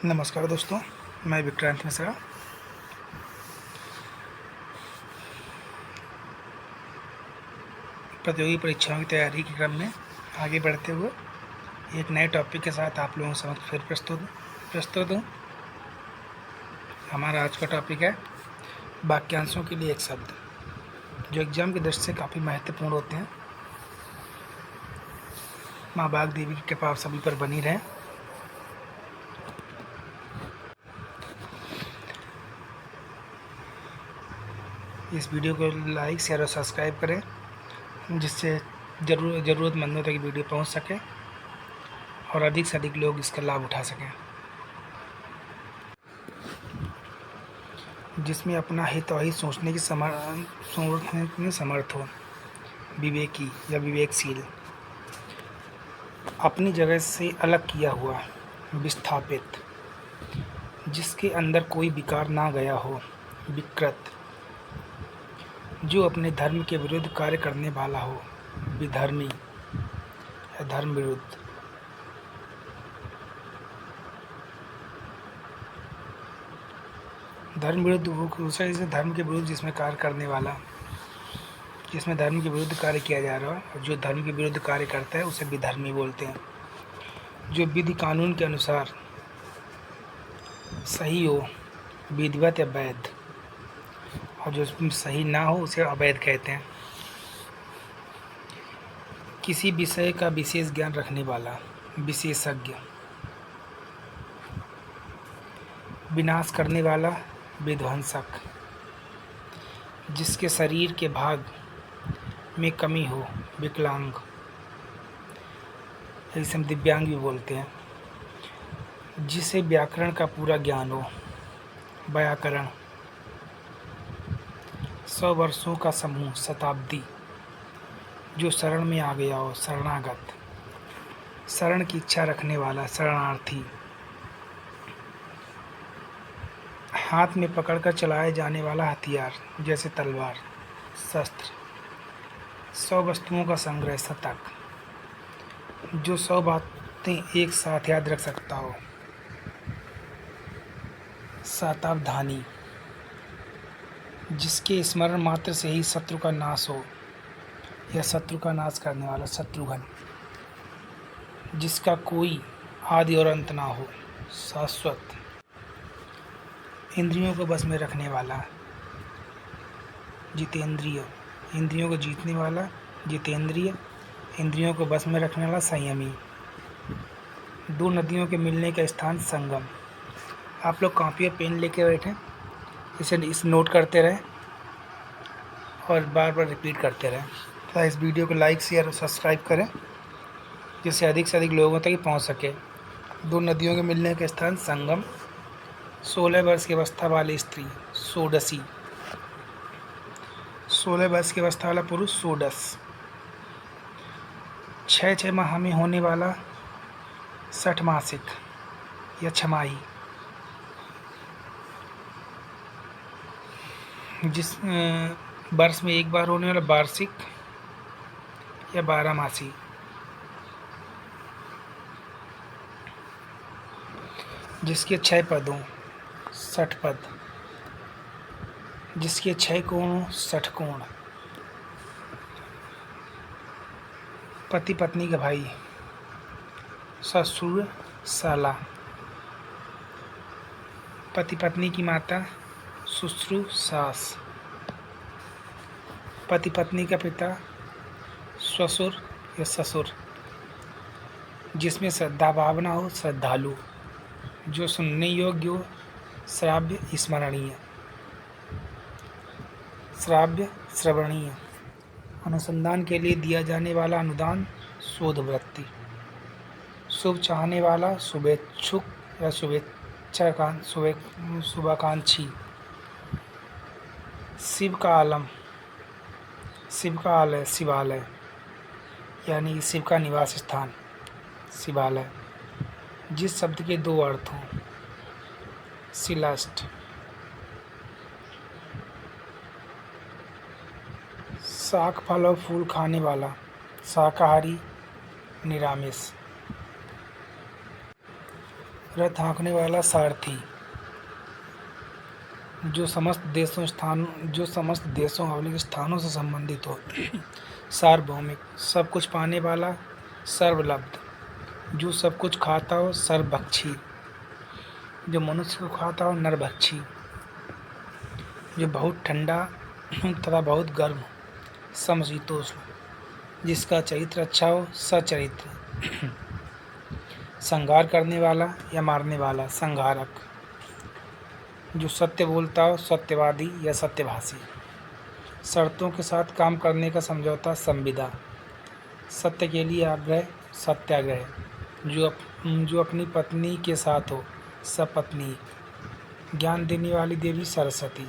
नमस्कार दोस्तों, मैं विक्रांत मिश्रा। प्रतियोगी परीक्षाओं की तैयारी के क्रम में आगे बढ़ते हुए एक नए टॉपिक के साथ आप लोगों के समक्ष फिर प्रस्तुत हूँ। हमारा आज का टॉपिक है वाक्यांशों के लिए एक शब्द, जो एग्जाम की दृष्टि से काफ़ी महत्वपूर्ण होते हैं। माँ बाग देवी की कृपा आप सभी पर बनी रहे। इस वीडियो को लाइक, शेयर और सब्सक्राइब करें, जिससे ज़रूरतमंदों तक वीडियो पहुंच सके और अधिक से अधिक लोग इसका लाभ उठा सकें, जिसमें अपना हित और हित सोचने में समर्थ हो, विवेकी या विवेकशील, अपनी जगह से अलग किया हुआ, विस्थापित, जिसके अंदर कोई विकार ना गया हो, विकृत, जो अपने धर्म के विरुद्ध कार्य करने वाला हो, विधर्मी या धर्म विरुद्ध, धर्म विरुद्ध दूसरे से धर्म के विरुद्ध जिसमें कार्य करने वाला, जिसमें धर्म के विरुद्ध कार्य किया जा रहा है, और जो धर्म के विरुद्ध कार्य करता है उसे विधर्मी बोलते हैं। जो विधि कानून के अनुसार सही हो, विधिवत या वैध, और जो सही ना हो उसे अवैध कहते हैं। किसी विषय का विशेष ज्ञान रखने वाला, विशेषज्ञ, विनाश करने वाला, विध्वंसक, जिसके शरीर के भाग में कमी हो, विकलांग, इसे हम दिव्यांग भी बोलते हैं। जिसे व्याकरण का पूरा ज्ञान हो, व्याकरण, 100 वर्षों का समूह, शताब्दी, जो शरण में आ गया हो, शरणागत, शरण की इच्छा रखने वाला, शरणार्थी, हाथ में पकड़कर चलाए जाने वाला हथियार जैसे तलवार, शस्त्र, 100 वस्तुओं का संग्रह, शतक, जो 100 बातें एक साथ याद रख सकता हो, शतावधानी, जिसके स्मरण मात्र से ही शत्रु का नाश हो या शत्रु का नाश करने वाला, शत्रुघ्न, जिसका कोई आदि और अंत ना हो, शाश्वत, इंद्रियों को बस में रखने वाला, जितेंद्रिय, इंद्रियों को जीतने वाला, जितेंद्रिय, इंद्रियों को बस में रखने वाला, संयमी, 2 नदियों के मिलने का स्थान, संगम। आप लोग कॉपी और पेन लेके बैठें, इस नोट करते रहें और बार बार रिपीट करते रहें। तो इस वीडियो को लाइक, शेयर और सब्सक्राइब करें, जिससे अधिक से अधिक लोगों तक पहुंच सके। 2 नदियों के मिलने का स्थान, संगम। 16 वर्ष की अवस्था वाली स्त्री, षोडशी। 16 वर्ष की अवस्था वाला पुरुष, षोडश। 6 माह में होने वाला, 60 मासिक या छमाही, जिस वर्ष में एक बार होने वाला, वार्षिक या 12 मासी। जिसके 6 पद हों, 60 पद, जिसके 6 कोण, 60 कोण, पति पत्नी का भाई, ससुर साला, पति पत्नी की माता, ससुर सास, पति पत्नी का पिता, ससुर या ससुर, जिसमें श्रद्धा भावना हो, श्रद्धालु, जो सुनने योग्य हो, श्राव्य स्मरणीय, श्राव्य श्रवणीय, अनुसंधान के लिए दिया जाने वाला अनुदान, शोधवृत्ति, शुभ चाहने वाला, शुभेच्छुक या शुभाकांक्षी, शिव का आलम, शिव का आलय, शिवालय, यानी शिव का निवास स्थान, शिवालय, जिस शब्द के 2 अर्थ हों, शिलाष्ट, शाक, फल और फूल खाने वाला, शाकाहारी, निरामिष, रथ हाँकने वाला सारथी। जो समस्त देशों वाले स्थानों से संबंधित हो। सार्वभौमिक, सब कुछ पाने वाला। सर्वलब्ध, जो सब कुछ खाता हो। सर्वभक्षी, जो मनुष्य को खाता हो। नरभक्षी, जो बहुत ठंडा तथा बहुत गर्म। समशीतोष्ण, जिसका चरित्र अच्छा हो। सचरित्र, संहार करने वाला या मारने वाला। संहारक, जो सत्य बोलता हो। सत्यवादी या सत्यभाषी। शर्तों के साथ काम करने का समझौता। संविदा, सत्य के लिए आग्रह। सत्याग्रह, जो अपनी पत्नी के साथ हो। सपत्नी, ज्ञान देने वाली देवी सरस्वती।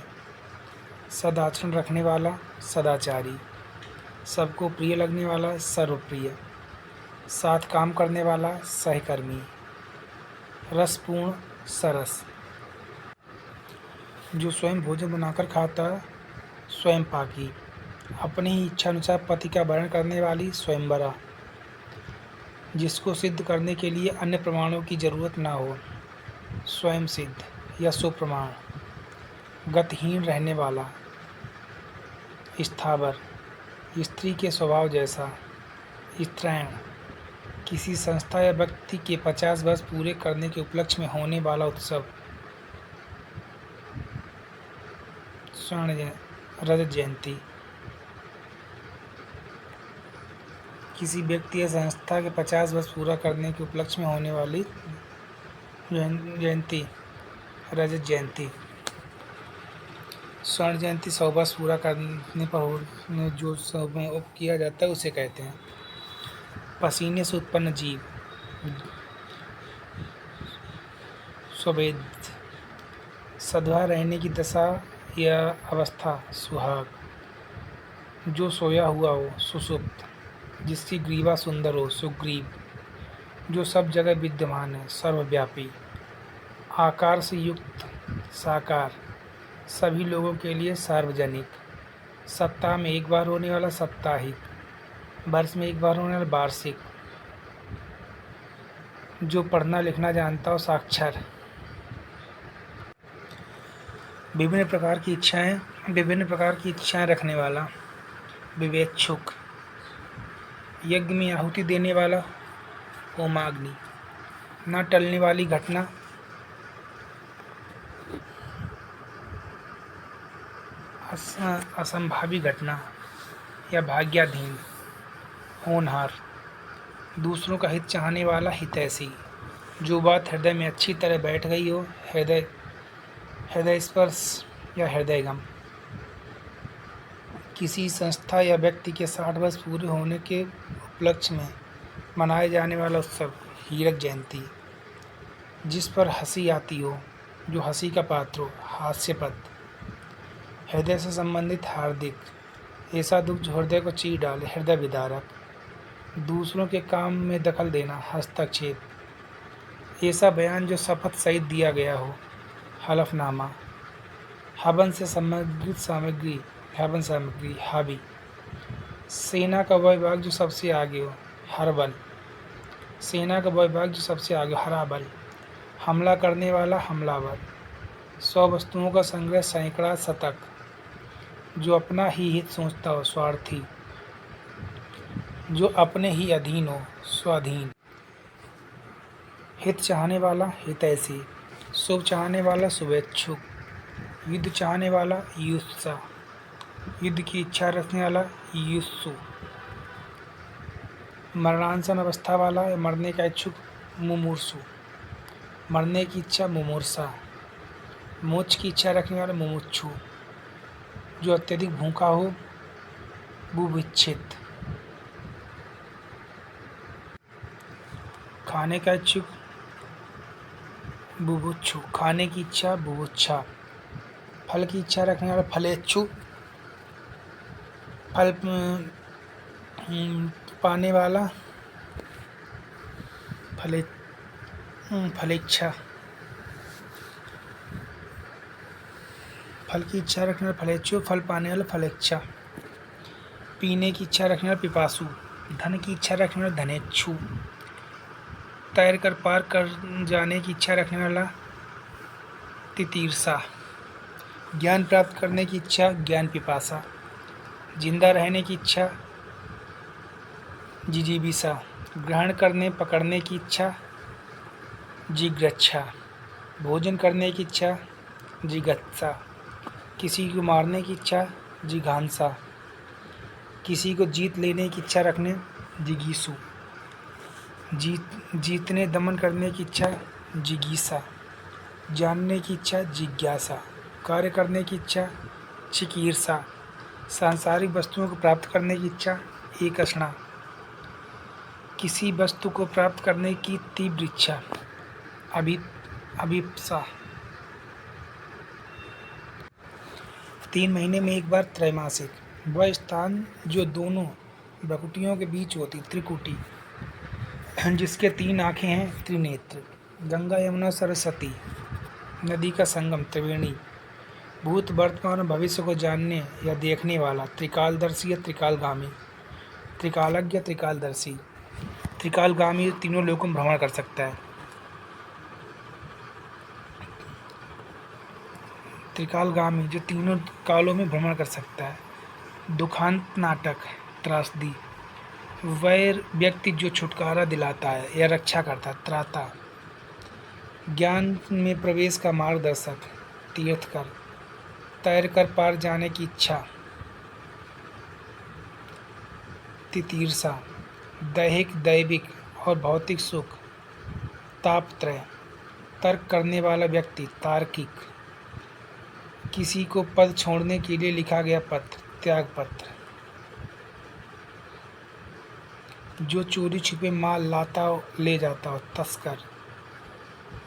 सदाचरण रखने वाला। सदाचारी, सबको प्रिय लगने वाला। सर्वप्रिय, साथ काम करने वाला। सहकर्मी। रसपूर्ण, सरस, जो स्वयं भोजन बनाकर खाता है। स्वयं पाकी, अपनी ही इच्छा अनुसार पति का वर्ण करने वाली। स्वयंवरा, जिसको सिद्ध करने के लिए अन्य प्रमाणों की जरूरत न हो। स्वयं सिद्ध या सुप्रमाण, गतिहीन रहने वाला। स्थावर, स्त्री के स्वभाव जैसा। स्त्रैण, किसी संस्था या व्यक्ति के 50 वर्ष पूरे करने के उपलक्ष्य में होने वाला उत्सव। रजत जयंती, किसी व्यक्ति या संस्था के 50 वर्ष पूरा करने के उपलक्ष्य में होने वाली जयंती। रजत जयंती। स्वर्ण जयंती 100 वर्ष पूरा करने पर जो सब किया जाता है उसे कहते हैं। पसीने से उत्पन्न जीव। स्वेद, सधवा रहने की दशा या अवस्था। सुहाग, जो सोया हुआ हो। सुषुप्त, जिसकी ग्रीवा सुंदर हो। सुग्रीव, जो सब जगह विद्यमान है। सर्वव्यापी, आकार से युक्त। साकार, सभी लोगों के लिए। सार्वजनिक, सप्ताह में एक बार होने वाला। साप्ताहिक, वर्ष में एक बार होने वाला। वार्षिक, जो पढ़ना लिखना जानता हो। साक्षर, विभिन्न प्रकार की इच्छाएं रखने वाला। विवेक्षुक, यज्ञ में आहुति देने वाला। होमाग्नि, न टलने वाली घटना। असंभावी घटना या भाग्याधीन। होनहार, दूसरों का हित चाहने वाला। हितैषी, जो बात हृदय में अच्छी तरह बैठ गई हो। हृदय स्पर्श या हृदयगम, किसी संस्था या व्यक्ति के 60 वर्ष पूरे होने के उपलक्ष्य में मनाए जाने वाला उत्सव। हीरक जयंती, जिस पर हंसी आती हो। जो हंसी का पात्र हो। हास्यपद, हृदय से संबंधित। हार्दिक, ऐसा दुख जो हृदय को चीर डाले। हृदय विदारक, दूसरों के काम में दखल देना। हस्तक्षेप, ऐसा बयान जो शपथ सहित दिया गया हो। हलफनामा, हवन से संबंधित सामग्री। हवन सामग्री। हावी, सेना का वह विभाग जो सबसे आगे हो। हरबल, सेना का वह विभाग जो सबसे आगे। हराबल, हमला करने वाला। हमलावर, 100 वस्तुओं का संग्रह। सैकड़ा। शतक, जो अपना ही हित सोचता हो। स्वार्थी, जो अपने ही अधीन हो। स्वाधीन, हित चाहने वाला। हितैषी, शुभ चाहने वाला। शुभेच्छुक, युद्ध चाहने वाला। युत्सा, युद्ध की इच्छा रखने वाला। युत्सु, मरणासन अवस्था वाला या मरने का इच्छुक। मुमूर्षु, मरने की इच्छा। मुमूर्षा, मोक्ष की इच्छा रखने वाला। मुमुक्षु, जो अत्यधिक भूखा हो। बुभुक्षित, खाने का इच्छुक। बुभुक्षु, खाने की इच्छा। बुभुक्षा, फल की इच्छा रखने वाला। फलेच्छु, फल पाने वाला। फलेच्छा, फल की इच्छा रखने वाला। फलेच्छु, फल पाने वाला। फलेच्छा, पीने की इच्छा रखने वाला। पिपासु, धन की इच्छा रखने वाला। धनेच्छु, तैर कर पार कर जाने की इच्छा रखने वाला तितीर्षा। ज्ञान प्राप्त करने की इच्छा ज्ञान पिपासा। जिंदा रहने की इच्छा जिजीविषा। ग्रहण करने पकड़ने की इच्छा जिग्रच्छा। भोजन करने की इच्छा जिगत्सा। किसी को मारने की इच्छा जिघांसा। किसी को जीत लेने की इच्छा रखने जिगीसु। जीतने दमन करने की इच्छा जिगीसा। जानने की इच्छा जिज्ञासा। कार्य करने की इच्छा चिकीर्षा। सांसारिक वस्तुओं को प्राप्त करने की इच्छा एकष्णा। किसी वस्तु को प्राप्त करने की तीव्र इच्छा अभिप्सा। 3 महीने में एक बार त्रैमासिक। वह स्थान जो दोनों भ्रुकुटियों के बीच होती त्रिकुटी, जिसके 3 आँखें हैं त्रिनेत्र। गंगा यमुना सरस्वती नदी का संगम त्रिवेणी। भूत वर्तमान और भविष्य को जानने या देखने वाला त्रिकालदर्शी या त्रिकालगामी। त्रिकालज्ञ त्रिकालदर्शी। त्रिकालगामी तीनों लोगों में भ्रमण कर सकता है। त्रिकालगामी जो तीनों कालों में भ्रमण कर सकता है। दुखांत नाटक त्रासदी। वह व्यक्ति जो छुटकारा दिलाता है या रक्षा करता है त्राता। ज्ञान में प्रवेश का मार्गदर्शक तीर्थकर। तैर कर पार जाने की इच्छा तितीर्षा। दैहिक दैविक और भौतिक सुख तापत्रय। तर्क करने वाला व्यक्ति तार्किक। किसी को पद छोड़ने के लिए लिखा गया पत्र त्यागपत्र। जो चोरी छिपे माल लाता हो ले जाता हो तस्कर।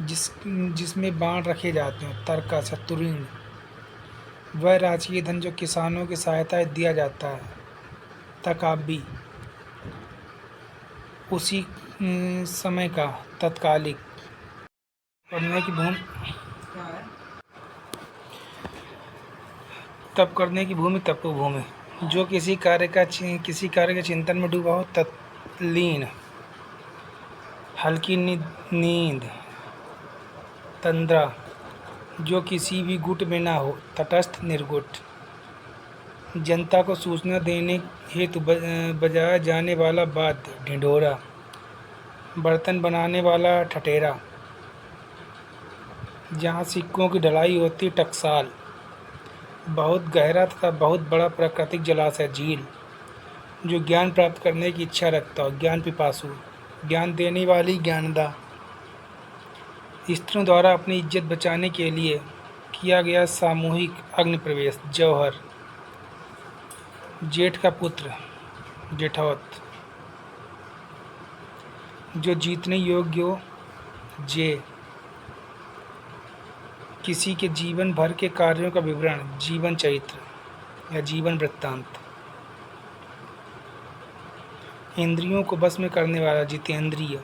जिसमें बाण रखे जाते हैं तर्कस तुरीण। वह राजकीय धन जो किसानों की सहायता दिया जाता है तकाबी। उसी समय का तत्कालिक। करने की भूमि तप करने की भूमि तपोभूमि। जो किसी कार्य के चिंतन में डूबा हो तत्लीन। हल्की नींद तंद्रा। जो किसी भी गुट में ना हो तटस्थ निर्गुट। जनता को सूचना देने हेतु बजाया जाने वाला वाद्य ढिंढोरा। बर्तन बनाने वाला ठठेरा। जहाँ सिक्कों की ढलाई होती टकसाल। बहुत गहरा तथा बहुत बड़ा प्राकृतिक जलाशय झील। जो ज्ञान प्राप्त करने की इच्छा रखता हो ज्ञान पिपासु। ज्ञान देने वाली ज्ञानदा। स्त्रियों द्वारा अपनी इज्जत बचाने के लिए किया गया सामूहिक अग्नि प्रवेश जौहर। जेठ का पुत्र जेठौत। जो जीतने योग्य हो जे। किसी के जीवन भर के कार्यों का विवरण जीवन चरित्र या जीवन वृत्तांत। इंद्रियों को बस में करने वाला जितेंद्रिय।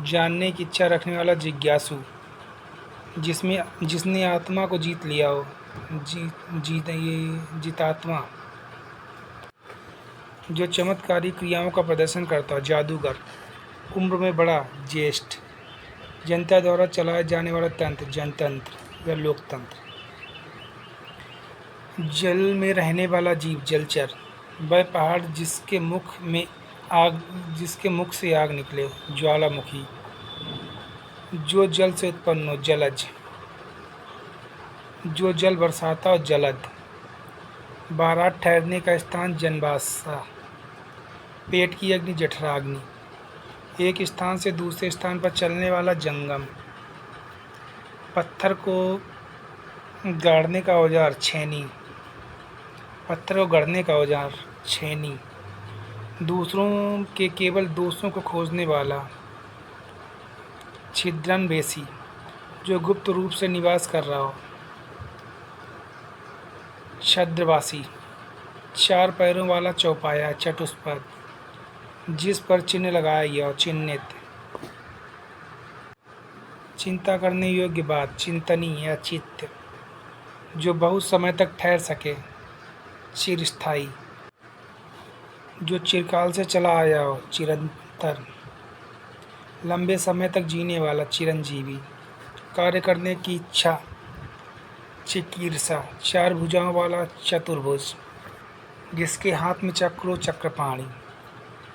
जानने की इच्छा रखने वाला जिज्ञासु। जिसने आत्मा को जीत लिया हो जितात्मा। जो चमत्कारी क्रियाओं का प्रदर्शन करता हो जादूगर। उम्र में बड़ा ज्येष्ठ। जनता द्वारा चलाया जाने वाला तंत्र जनतंत्र या लोकतंत्र। जल में रहने वाला जीव जलचर। वह पहाड़ जिसके मुख से आग निकले ज्वालामुखी। जो जल से उत्पन्न हो जलज। जो जल बरसाता हो जलद। बारात ठहरने का स्थान जनबासा। पेट की अग्नि जठराग्नि। एक स्थान से दूसरे स्थान पर चलने वाला जंगम। पत्थर को गाड़ने का औजार छेनी। पत्थर को गढ़ने का औजार छेनी। दूसरों के केवल दोषों को खोजने वाला छिद्रनवेशी। जो गुप्त रूप से निवास कर रहा हो छद्रवासी। 4 पैरों वाला चौपाया चतुष्पद। जिस पर चिन्ह लगाया गया हो चिन्हित। चिंता करने योग्य बात चिंतनी या चित्त। जो बहुत समय तक ठहर सके चिरस्थायी। जो चिरकाल से चला आया हो चिरंतर। लंबे समय तक जीने वाला चिरंजीवी, कार्य करने की इच्छा चिकीर्षा, चार भुजाओं वाला चतुर्भुज, जिसके हाथ में चक्र हो चक्रपाणि,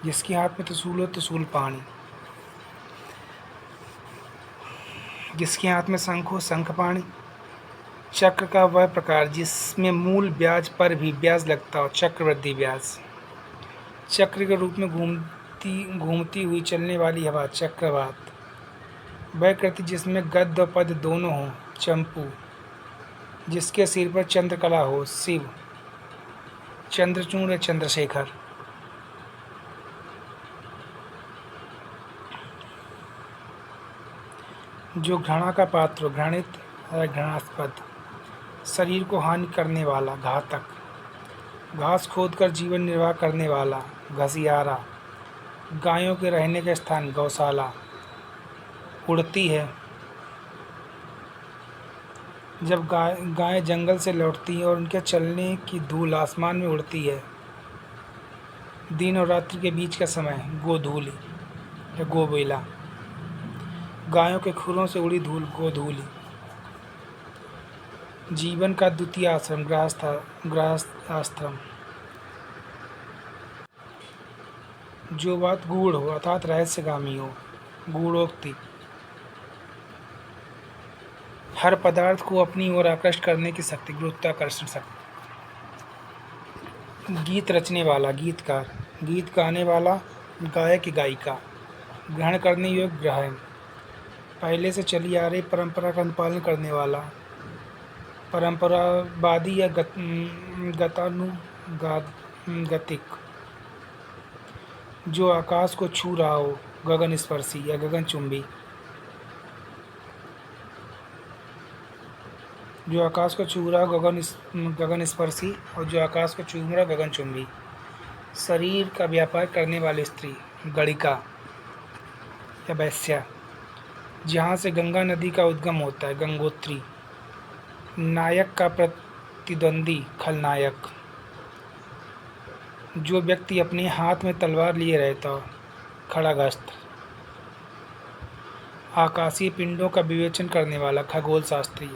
जिसके हाथ में त्रिशूल हो त्रिशूलपाणि, जिसके हाथ में शंख हो शंखपाणि, चक्र का वह प्रकार जिसमें मूल ब्याज पर भी ब्याज लगता हो, चक्रवृद्धि ब्याज, चक्र के रूप में घूमती हुई चलने वाली हवा, चक्रवात, वह कृति जिसमें गद्य और पद्य दोनों हों, चंपू, जिसके सिर पर चंद्रकला हो, शिव, चंद्रचूड़ या चंद्रशेखर, जो घृणा का पात्र हो, घृणित या घृणास्पद, शरीर को हानि करने वाला, घातक, घास खोदकर जीवन निर्वाह करने वाला, घसियारा, गायों के रहने का स्थान, गौशाला, उड़ती है, जब गायें जंगल से लौटती हैं और उनके चलने की धूल आसमान में उड़ती है, दिन और रात्रि के बीच का समय, गोधूलि या गोबेला, गायों के खुरों से उड़ी धूल, गोधूलि, जीवन का द्वितीय आश्रम, गृहस्थ आश्रम, जो बात गूढ़ हो अर्थात रहस्यगामी हो, गूढ़ोक्ति, हर पदार्थ को अपनी ओर आकृष्ट करने की शक्ति, गुरुत्वाकर्षण शक्ति, गीत रचने वाला, गीतकार, गीत गाने वाला, गायक की गायिका, ग्रहण करने योग्य, ग्रहण, पहले से चली आ रही परंपरा का अनुपालन करने वाला, परंपरावादी या गतानुगतिक, जो आकाश को छू रहा हो, गगन स्पर्शी या गगनचुंबी, जो आकाश को छू रहा गगन स्पर्शी और जो आकाश को छू रहा गगनचुंबी, शरीर का व्यापार करने वाली स्त्री, गणिका या वैश्या, जहाँ से गंगा नदी का उद्गम होता है, गंगोत्री, नायक का प्रतिद्वंदी, खलनायक, जो व्यक्ति अपने हाथ में तलवार लिए रहता हो, खड़ागस्त्र, आकाशीय पिंडों का विवेचन करने वाला, खगोल शास्त्री,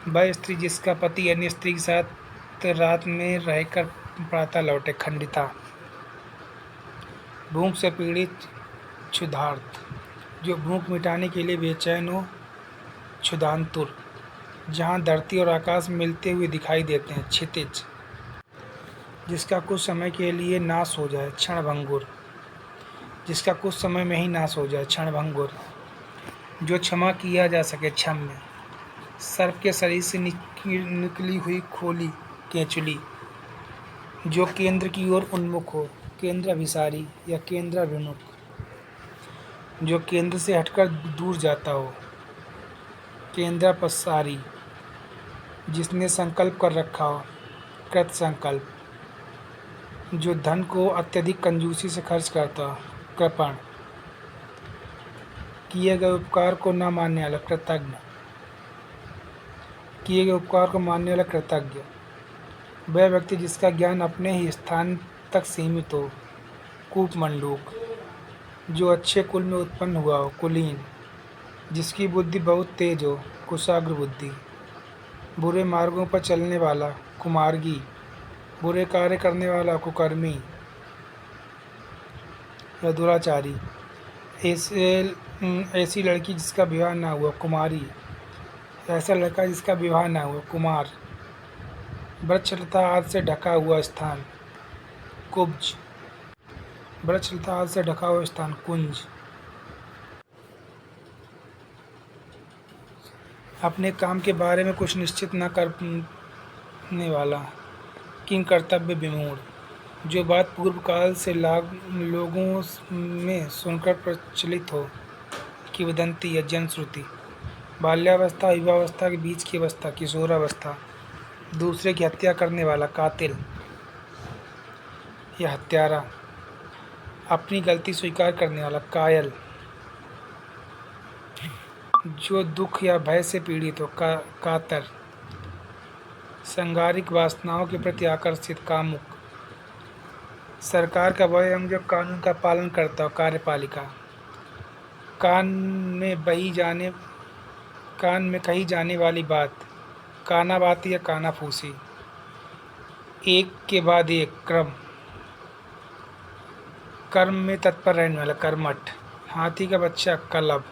वह स्त्री जिसका पति अन्य स्त्री के साथ रात में रहकर प्रातः लौटे, खंडिता, भूख से पीड़ित, क्षुधार्त, जो भूख मिटाने के लिए बेचैन हो, क्षुधांतुर, जहाँ धरती और आकाश मिलते हुए दिखाई देते हैं, क्षितिज, जिसका कुछ समय के लिए नाश हो जाए, क्षणभंगुर, जिसका कुछ समय में ही नाश हो जाए, क्षणभंगुर, जो क्षमा किया जा सके, क्षम्य, सर्प के शरीर से निकली हुई खोली, केंचुली, जो केंद्र की ओर उन्मुख हो, केंद्र अभिसारी या केंद्र अभिमुख, जो केंद्र से हटकर दूर जाता हो, केंद्र पसारी, जिसने संकल्प कर रखा हो, कृत संकल्प, जो धन को अत्यधिक कंजूसी से खर्च करता हो, कृपण, किए गए उपकार को न मानने वाला, कृतज्ञ, किए गए उपकार को मानने वाला, कृतज्ञ, वह व्यक्ति जिसका ज्ञान अपने ही स्थान तक सीमित हो, कूपमंडूक, जो अच्छे कुल में उत्पन्न हुआ हो, कुलीन, जिसकी बुद्धि बहुत तेज हो, कुशाग्र बुद्धि, बुरे मार्गों पर चलने वाला, कुमार्गी, बुरे कार्य करने वाला, कुकर्मी या दुराचारी, ऐसी लड़की जिसका विवाह ना हुआ, कुमारी, ऐसा लड़का जिसका विवाह ना हुआ, कुमार, वृक्षलता आदि से ढका हुआ स्थान, कुब्ज, वृक्षलता आदि से ढका हुआ स्थान, कुंज, अपने काम के बारे में कुछ निश्चित न करने वाला, किंग कर्तव्य विमूढ़, जो बात पूर्व काल से लोगों में सुनकर प्रचलित हो, किंवदंती या जनश्रुति, बाल्यावस्था युवावस्था के बीच की अवस्था, किशोरावस्था, दूसरे की हत्या करने वाला, कातिल या हत्यारा, अपनी गलती स्वीकार करने वाला, कायल, जो दुख या भय से पीड़ित हो, कातर, संगारिक वासनाओं के प्रति आकर्षित, कामुक, सरकार का वह अंग जो कानून का पालन करता हो, कार्यपालिका, कान में कही जाने वाली बात, काना बात या काना फूसी। एक के बाद एक क्रम, कर्म में तत्पर रहने वाला कर्मठ। हाथी का बच्चा कलब।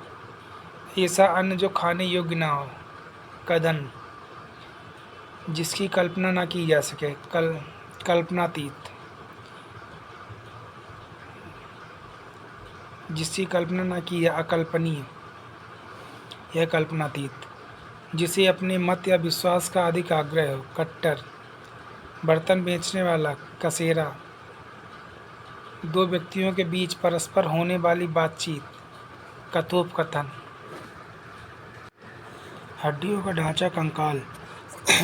ऐसा अन्न जो खाने योग्य ना हो, कदन। जिसकी कल्पना ना की जा सके, कल्पनातीत। जिसकी कल्पना ना की जा, अकल्पनीय, यह कल्पनातीत। जिसे अपने मत या विश्वास का अधिक आग्रह हो, कट्टर। बर्तन बेचने वाला, कसेरा। दो व्यक्तियों के बीच परस्पर होने वाली बातचीत, कथोपकथन। हड्डियों का ढांचा, कंकाल।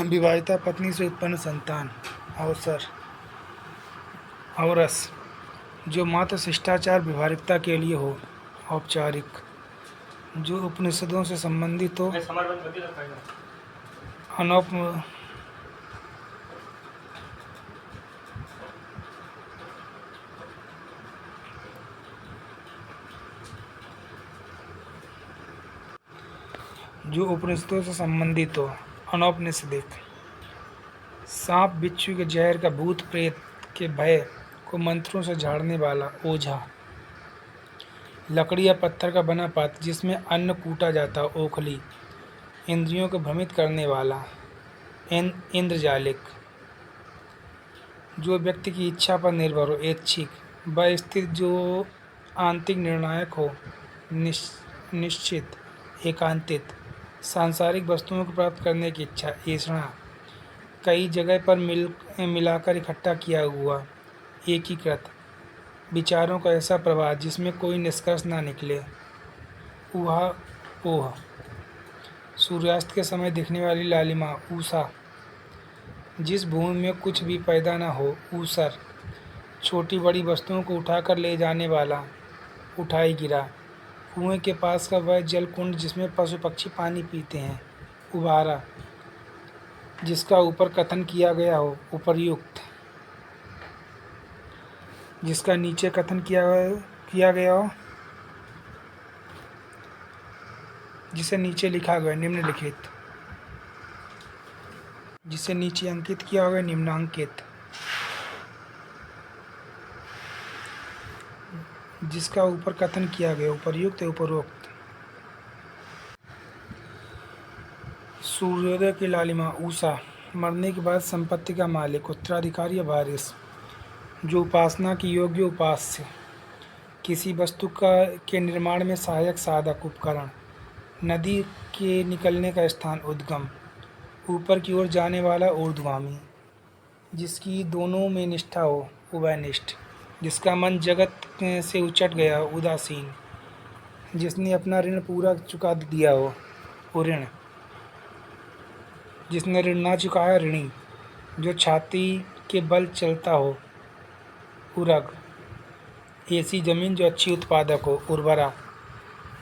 विवाहिता पत्नी से उत्पन्न संतान, अवसर, औरस। जो मात्र शिष्टाचार व्यवहारिकता के लिए हो, औपचारिक। जो उपनिषदों से संबंधित हो, अनौप जो उपनिषदों से संबंधित हो, अनौपनिषदिक। सांप बिच्छू के जहर का, भूत प्रेत के भय को मंत्रों से झाड़ने वाला, ओझा। लकड़ी या पत्थर का बना पात्र जिसमें अन्न कूटा जाता, ओखली। इंद्रियों को भ्रमित करने वाला, इंद्रजालिक। जो व्यक्ति की इच्छा पर निर्भर हो, ऐच्छिक। वह स्थिति जो आंतरिक निर्णायक हो, निश्चित, एकांतित। सांसारिक वस्तुओं को प्राप्त करने की इच्छा, ऐषणा। कई जगह पर मिलाकर इकट्ठा किया हुआ, एकीकृत। विचारों का ऐसा प्रवाह जिसमें कोई निष्कर्ष ना निकले, ऊहापोह। सूर्यास्त के समय दिखने वाली लालिमा, ऊषा। जिस भूमि में कुछ भी पैदा ना हो, ऊसर। छोटी बड़ी वस्तुओं को उठाकर ले जाने वाला, उठाई गिरा। कुएं के पास का वह जल कुंड जिसमें पशु पक्षी पानी पीते हैं, उबारा। जिसका ऊपर कथन किया गया हो, उपर्युक्त। जिसका नीचे कथन किया गया हो, जिसे नीचे लिखा गया, निम्नलिखित। जिसे नीचे अंकित किया गया, निम्नांकित। जिसका ऊपर कथन किया गया, उपर्युक्त, उपरोक्त। सूर्योदय की लालिमा, ऊषा। मरने के बाद संपत्ति का मालिक, उत्तराधिकारी या वारिस। जो उपासना की योग्य, उपास्य। किसी वस्तु के निर्माण में सहायक, साधक, उपकरण। नदी के निकलने का स्थान, उद्गम। ऊपर की ओर जाने वाला, ऊर्ध्वगामी। जिसकी दोनों में निष्ठा हो, उभयनिष्ठ। जिसका मन जगत से उचट गया हो, उदासीन। जिसने अपना ऋण पूरा चुका दिया हो, उऋण। जिसने ऋण ना चुकाया, ऋणी। जो छाती के बल चलता हो, उरग। ऐसी जमीन जो अच्छी उत्पादक हो, उर्वरा।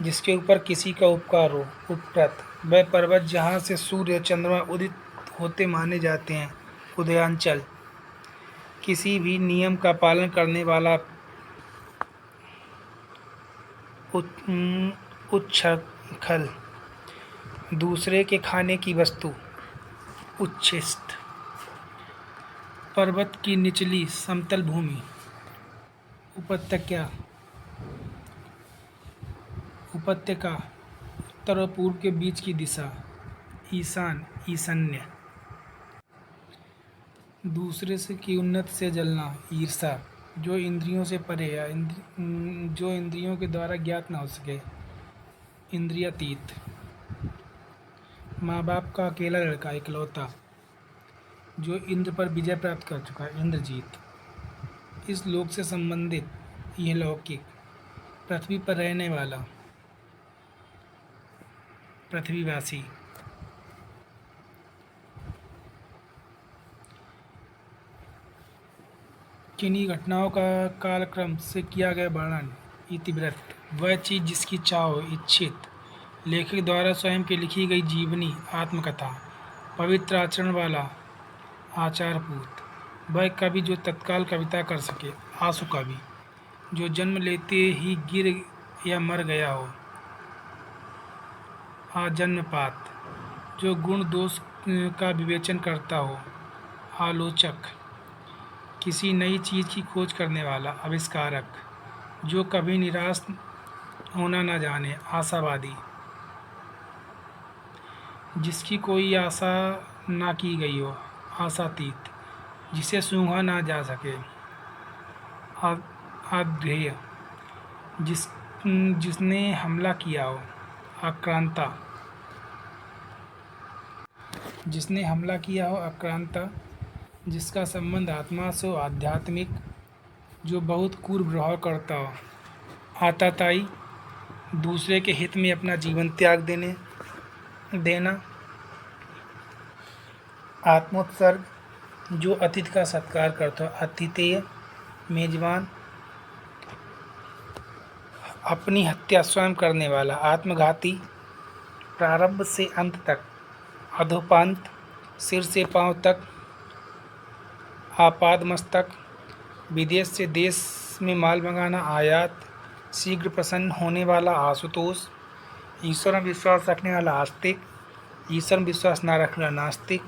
जिसके ऊपर किसी का उपकार हो, उपकृत। वह पर्वत जहाँ से सूर्य चंद्रमा उदित होते माने जाते हैं, उदयांचल। किसी भी नियम का पालन करने वाला, उच्छृंखल। दूसरे के खाने की वस्तु, उच्छिष्ट। पर्वत की निचली समतल भूमि, उपत्यका। उत्तर और पूर्व के बीच की दिशा, ईशान, ईशान्य। दूसरे से की उन्नति से जलना, ईर्षा। जो इंद्रियों से परे या जो इंद्रियों के द्वारा ज्ञात ना हो सके, इंद्रियातीत। माँ बाप का अकेला लड़का, इकलौता। जो इंद्र पर विजय प्राप्त कर चुका है, इंद्रजीत। इस लोक से संबंधित, यह लौकिक। पृथ्वी पर रहने वाला, पृथ्वीवासी। किन्हीं घटनाओं का कालक्रम से किया गया वर्णन, इतिवृत्त। वह चीज़ जिसकी चाह हो, इच्छित। लेखक द्वारा स्वयं की लिखी गई जीवनी, आत्मकथा। पवित्र आचरण वाला, आचारपूत। वह कवि जो तत्काल कविता कर सके, आशु कवि। जो जन्म लेते ही गिर या मर गया हो, आजन्मपात, जो गुण दोष का विवेचन करता हो। आलोचक, किसी नई चीज़ की खोज करने वाला। आविष्कारक, जो कभी निराश होना न जाने। आशावादी, जिसकी कोई आशा ना की गई हो। आशातीत, जिसे सूंघा ना जा सके। अध्येय, जिसने हमला किया हो। आक्रांता, जिसने हमला किया हो। आक्रांता, जिसका संबंध आत्मा से हो। आध्यात्मिक, जो बहुत क्रूर प्रभाव करता हो। आताताई, दूसरे के हित में अपना जीवन त्याग देना। आत्मोत्सर्ग, जो अतिथि का सत्कार करता हो। आतिथेय, मेजबान, अपनी हत्या स्वयं करने वाला। आत्मघाती, प्रारंभ से अंत तक। अधोपांत, सिर से पांव तक। आपादमस्तक, विदेश से देश में माल मंगाना। आयात, शीघ्र प्रसन्न होने वाला। आशुतोष, ईश्वर में विश्वास रखने वाला। आस्तिक, ईश्वर में विश्वास न रखने वाला। नास्तिक,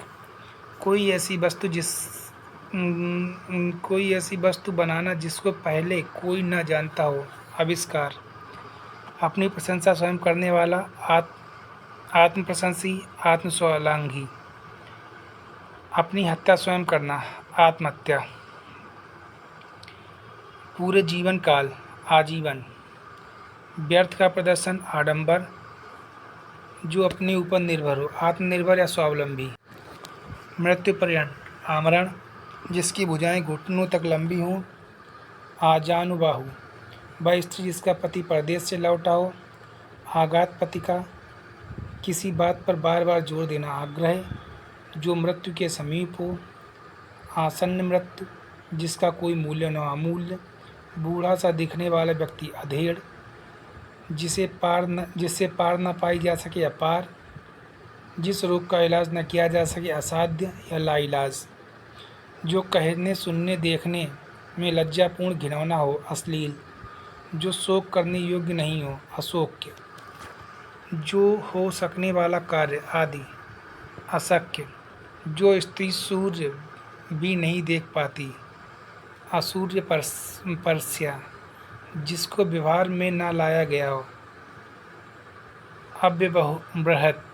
कोई ऐसी वस्तु बनाना जिसको पहले कोई न जानता हो। आविष्कार, अपनी प्रशंसा स्वयं करने वाला। आत्मप्रशंसी, आत्मस्वालांघी, अपनी हत्या स्वयं करना। आत्महत्या, पूरे जीवन काल, आजीवन। व्यर्थ का प्रदर्शन। आडंबर, जो अपने ऊपर निर्भर हो। आत्मनिर्भर या स्वावलंबी। मृत्यु पर्यंत, आमरण, जिसकी भुजाएं घुटनों तक लंबी हों। आजानुबाहु, वह स्त्री जिसका पति परदेश से लौटा हो। आघात पतिका, किसी बात पर बार बार जोर देना। आग्रह, जो मृत्यु के समीप हो। आसन्न मृत्यु, जिसका कोई मूल्य न। अमूल्य, बूढ़ा सा दिखने वाला व्यक्ति। अधेड़, जिससे पार न पाई जा सके। अपार, जिस रोग का इलाज न किया जा सके। असाध्य या लाइलाज, जो कहने सुनने देखने में लज्जापूर्ण घिनौना हो। अश्लील, जो शोक करने योग्य नहीं हो। अशोक्य, जो हो सकने वाला कार्य। आदि, अशक्य, जो स्त्री सूर्य भी नहीं देख पाती। असूर्य परस्या, जिसको व्यवहार में न लाया गया हो। अव्यवहृत,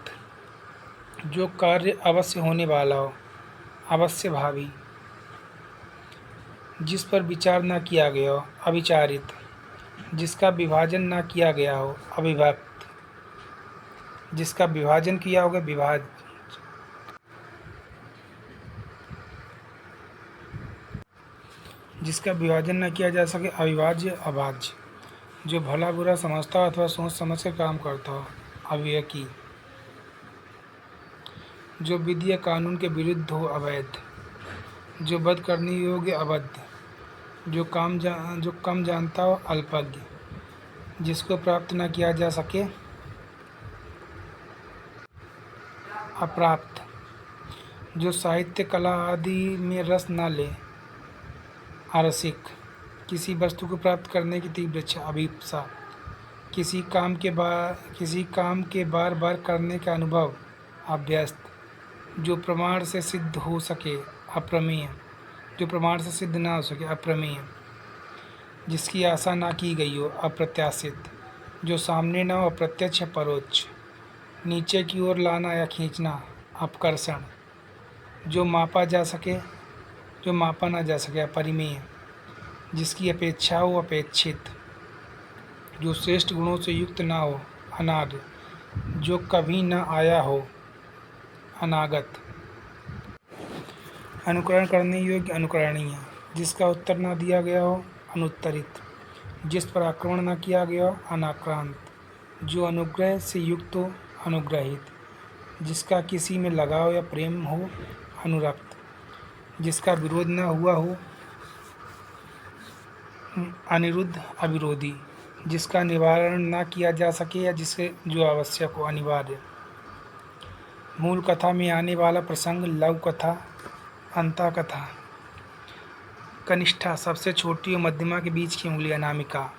जो कार्य अवश्य होने वाला हो। अवश्य भावी, जिस पर विचार न किया गया हो। अविचारित, जिसका विभाजन न किया गया हो। अविभक्त, जिसका विभाजन किया होगा। विभाज्य, जिसका विभाजन न किया जा सके। अविभाज्य, अभाज्य, जो भला बुरा समझता हो अथवा सोच समझ कर काम करता हो। अविवेकी, जो विधि या कानून के विरुद्ध हो। अवैध, जो वध करने योग्य। अबद्ध, जो कम जानता हो। अल्पज्ञ, जिसको प्राप्त न किया जा सके। अप्राप्त, जो साहित्य कला आदि में रस न ले। अरसिक, किसी वस्तु को प्राप्त करने की तीव्र इच्छा। अभीप्सा, किसी काम के बार बार करने का अनुभव। अभ्यस्त, जो प्रमाण से सिद्ध हो सके। अप्रमेय, जो प्रमाण से सिद्ध ना हो सके। अप्रमेय, जिसकी आशा ना की गई हो। अप्रत्याशित, जो सामने ना हो। अप्रत्यक्ष, परोक्ष, नीचे की ओर लाना या खींचना। अपकर्षण, जो मापा ना जा सके। अपरिमेय, जिसकी अपेक्षा हो। अपेक्षित, जो श्रेष्ठ गुणों से युक्त ना हो। अनार्य, जो कभी न आया हो। अनागत, अनुकरण करने योग्य। अनुकरणीय, जिसका उत्तर न दिया गया हो। अनुत्तरित, जिस पर आक्रमण न किया गया हो। अनाक्रांत, जो अनुग्रह से युक्त हो। अनुग्रहित, जिसका किसी में लगाव या प्रेम हो। अनुरक्त, जिसका विरोध न हुआ हो। अनिरुद्ध, अविरोधी, जिसका निवारण न किया जा सके या जो आवश्यक हो। अनिवार्य, मूल कथा में आने वाला प्रसंग। लव कथा, अंता कथा। कनिष्ठा, सबसे छोटी और मध्यमा के बीच की उंगली। अनामिका,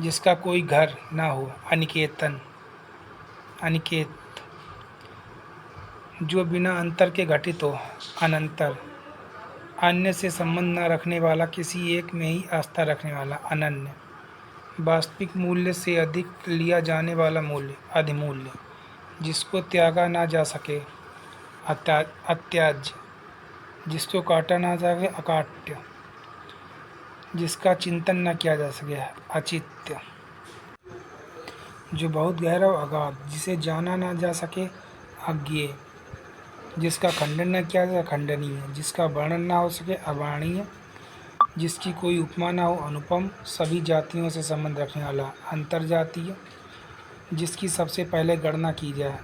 जिसका कोई घर न हो। अनिकेतन, अनिकेत। जो बिना अंतर के घटित हो, अनंतर। अन्य से संबंध न रखने वाला, किसी एक में ही आस्था रखने वाला, अनन्य। वास्तविक मूल्य से अधिक लिया जाने वाला मूल्य, अधिमूल्य। जिसको त्यागा ना जा सके, अत्याज्य। जिसको काटा ना जा सके, अकाट्य। जिसका चिंतन न किया जा सके, अचित्य। जो बहुत गहरा हो, अगाध। जिसे जाना ना जा सके, अज्ञेय। जिसका खंडन न किया जा, खंडनीय। जिसका वर्णन ना हो सके, अवर्णनीय। जिसकी कोई उपमा ना हो, अनुपम। सभी जातियों से संबंध रखने वाला, अंतर्जातीय। जिसकी सबसे पहले गणना की जाए,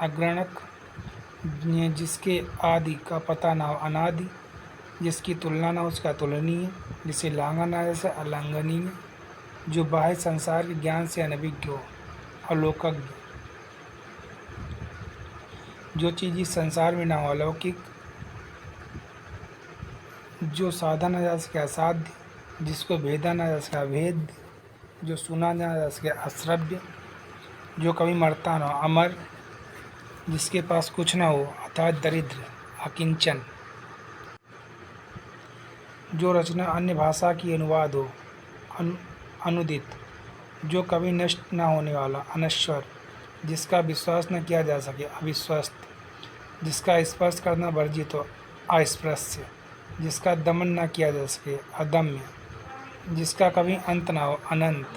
अग्रणक। जिसके आदि का पता ना हो, अनादि। जिसकी तुलना ना हो, उसका तुलनीय। जिसे लांघा ना जैसे, अलांघनीय। जो बाह्य संसार के ज्ञान से अनभिज्ञ हो, अलौकिक। जो चीज़ इस संसार में ना हो, अलौकिक। जो साधा ना जा सके, असाध्य। जिसको भेदा ना जा सके, अभेद्य। जो सुना ना जा सके, अश्रव्य। जो कभी मरता ना हो, अमर। जिसके पास कुछ ना हो, अर्थात दरिद्र, अकिंचन। जो रचना अन्य भाषा की अनुवाद हो, अनुदित। जो कभी नष्ट ना होने वाला, अनश्वर। जिसका विश्वास न किया जा सके, अविश्वस्त। जिसका स्पर्श करना वर्जित हो, अस्पृश्य। जिसका दमन न किया जा सके, अदम्य। जिसका कभी अंत ना हो, अनंत।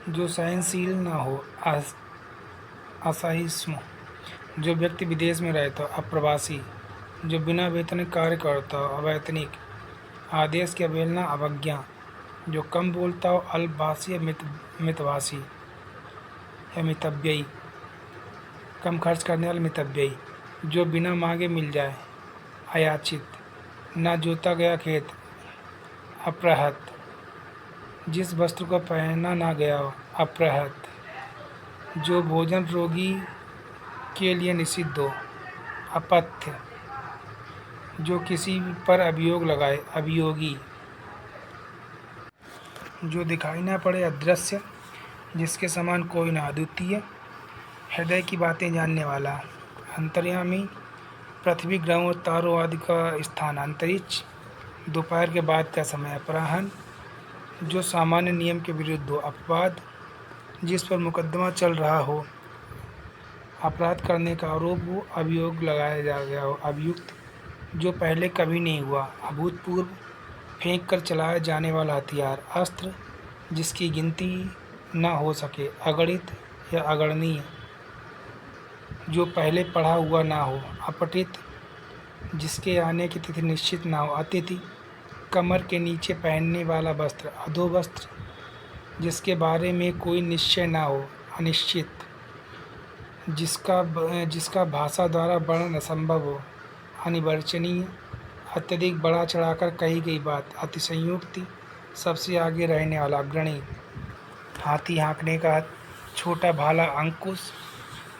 जो सहनशील ना हो, असहिष्णु। जो व्यक्ति विदेश में रहता हो, अप्रवासी। जो बिना वेतन कार्य करता हो, अवैतनिक। आदेश की अवहेलना, अवज्ञा। जो कम बोलता हो, अल्पभाषी या मितभाषी या मितव्ययी। कम खर्च करने वाला, मितव्ययी। जो बिना मांगे मिल जाए, अयाचित। ना जोता गया खेत, अपृहत। जिस वस्त्र को पहना ना गया हो, अपृहत। जो भोजन रोगी के लिए निषिद्ध हो, अपथ्य। जो किसी पर अभियोग लगाए, अभियोगी। जो दिखाई ना पड़े, अदृश्य। जिसके समान कोई ना, अद्वितीय। हृदय की बातें जानने वाला, अंतर्यामी। पृथ्वी, ग्रहों और तारों आदि का स्थान, अंतरिक्ष। दोपहर के बाद का समय, अपराह्न। जो सामान्य नियम के विरुद्ध हो, अपवाद। जिस पर मुकदमा चल रहा हो, अपराध करने का आरोप हो, अभियोग लगाया जा गया हो, अभियुक्त। जो पहले कभी नहीं हुआ, अभूतपूर्व। फेंक कर चलाया जाने वाला हथियार, अस्त्र। जिसकी गिनती ना हो सके, अगणित या अगणनीय। जो पहले पढ़ा हुआ ना हो, अपठित। जिसके आने की तिथि निश्चित ना हो, अतिथि। कमर के नीचे पहनने वाला वस्त्र, अधोवस्त्र। जिसके बारे में कोई निश्चय ना हो, अनिश्चित। जिसका भाषा द्वारा वर्णन असंभव हो, अनिर्वचनीय। अत्यधिक बढ़ा चढ़ाकर कही गई बात, अतिशयोक्ति। सबसे आगे रहने वाला, अग्रणी। हाथी हाँकने का, छोटा भाला, अंकुश।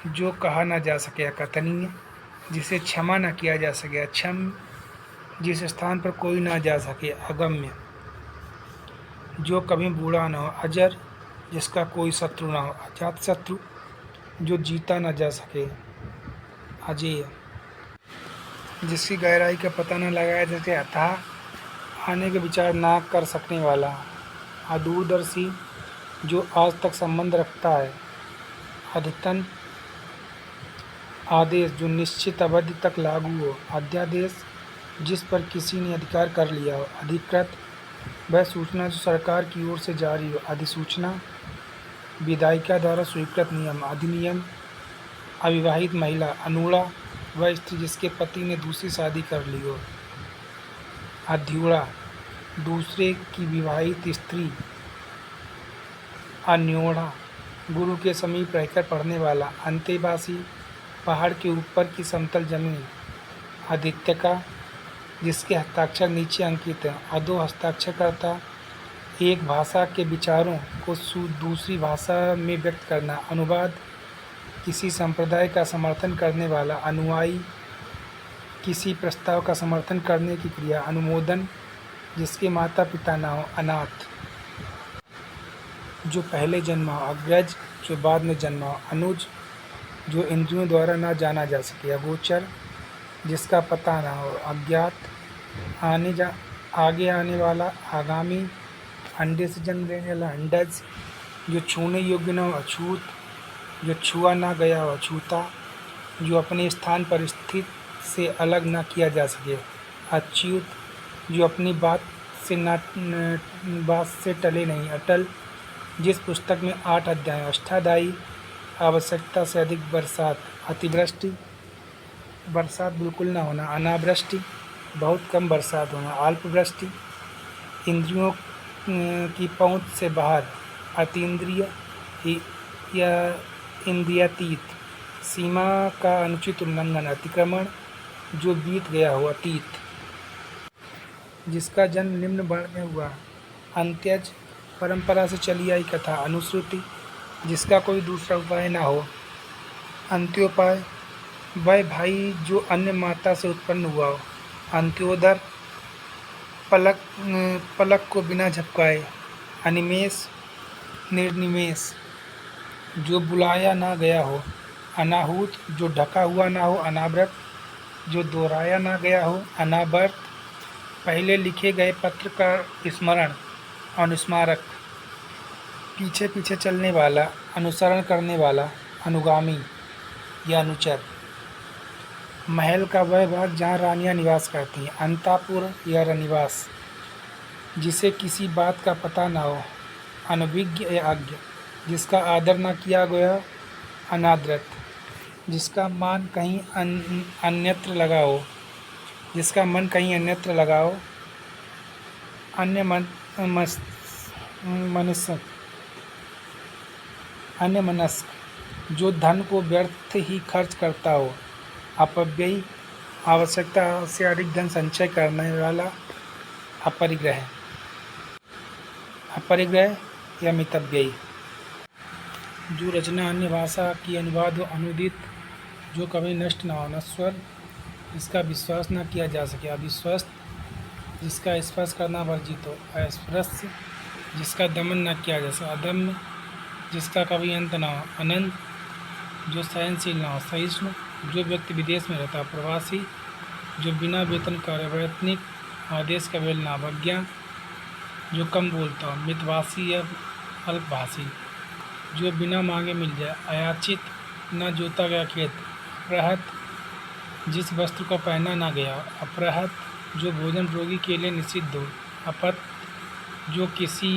जो कहा न जा सके, अकथनीय। जिसे क्षमा न किया जा सके, अक्षम्य। जिस स्थान पर कोई ना जा सके, अगम्य। जो कभी बूढ़ा न हो, अजर। जिसका कोई शत्रु न हो, अजात शत्रु। जो जीता न जा सके, अजेय। जिसकी गहराई का पता न लगाया जा सके, अथाह। आने के विचार ना कर सकने वाला, अदूरदर्शी। जो आज तक संबंध रखता है, अद्यतन। आदेश, जो निश्चित अवधि तक लागू हो, अध्यादेश। जिस पर किसी ने अधिकार कर लिया हो, अधिकृत। वह सूचना जो सरकार की ओर से जारी हो, अधिसूचना। विधायिका द्वारा स्वीकृत नियम, अधिनियम। अविवाहित महिला, अनूढ़ा। वह स्त्री जिसके पति ने दूसरी शादी कर ली हो, अध्यूढ़ा। दूसरे की विवाहित स्त्री, अन्योढ़ा। गुरु के समीप रहकर पढ़ने वाला, अंतेवासी। पहाड़ के ऊपर की समतल जमीन, आदित्यका। जिसके हस्ताक्षर नीचे अंकित हैं, अधो हस्ताक्षरकर्ता। एक भाषा के विचारों को दूसरी भाषा में व्यक्त करना, अनुवाद। किसी संप्रदाय का समर्थन करने वाला, अनुयायी। किसी प्रस्ताव का समर्थन करने की क्रिया, अनुमोदन। जिसके माता पिता ना हो, अनाथ। जो पहले जन्मा हो, अग्रज जो बाद में जन्मा हो, अनुज जो इंद्रियों द्वारा ना जाना जा सके, अगोचर जिसका पता ना हो, अज्ञात आगे आने वाला, आगामी अंडे से जन्म लेने वाला, अंडज जो छूने योग्य न हो, अछूत जो छुआ ना गया हो, अछूता जो अपने स्थान पर स्थित से अलग ना किया जा सके, अच्युत जो अपनी बात से टले नहीं, अटल जिस पुस्तक में 8 अध्याय, अष्टाध्यायी आवश्यकता से अधिक बरसात, अतिवृष्टि बरसात बिल्कुल ना होना, अनावृष्टि बहुत कम बरसात होना, अल्पवृष्टि इंद्रियों की पहुँच से बाहर, अतीन्द्रिय या इंद्रियातीत सीमा का अनुचित उल्लंघन, अतिक्रमण जो बीत गया हो, अतीत जिसका जन्म निम्न वर्ण में हुआ, अंत्यज परंपरा से चली आई कथा, अनुश्रुति जिसका कोई दूसरा उपाय ना हो, अंत्योपाय वह भाई जो अन्य माता से उत्पन्न हुआ हो, अंत्योदर पलक को बिना झपकाए, अनिमेष निर्निमेष जो बुलाया ना गया हो, अनाहूत जो ढका हुआ ना हो, अनावृत जो दोहराया ना गया हो, अनावर्त पहले लिखे गए पत्र का स्मरण, अनुस्मारक पीछे पीछे चलने वाला, अनुसरण करने वाला, अनुगामी या अनुचर, महल का वह भाग जहाँ रानियाँ निवास करती हैं, अंतापुर या रनिवास जिसे किसी बात का पता ना हो, अनभिज्ञ या अज्ञ जिसका आदर न किया गया, अनादृत जिसका मन कहीं अन्यत्र लगा हो, जिसका मन कहीं अन्यत्र लगा हो, अन्यमनस्क जो धन को व्यर्थ ही खर्च करता हो, अपव्ययी आवश्यकता से अधिक धन संचय करने वाला, अपरिग्रह या मितव्ययी जो रचना अन्य भाषा की अनुवाद हो, अनुदित जो कभी नष्ट न हो, नश्वर जिसका विश्वास न किया जा सके, अविश्वस्त जिसका स्पर्श करना वर्जित हो, अस्पृश्य जिसका दमन न किया जा सके, अदम्य जिसका कभी अंत न हो, अनंत जो सहनशील न हो, सहिष्णु जो व्यक्ति विदेश में रहता है, प्रवासी जो बिना वेतन कार्य, वैतनिक आदेश का वेल न, अवज्ञा जो कम बोलता हो, मितभाषी या अल्पभाषी जो बिना मांगे मिल जाए, अयाचित न जोता गया खेत, अपहृत जिस वस्त्र को पहना ना गया, अपहृत जो भोजन रोगी के लिए निषिद्ध हो, अपत जो किसी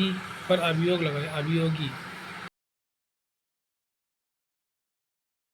पर अभियोग लगाए, अभियोगी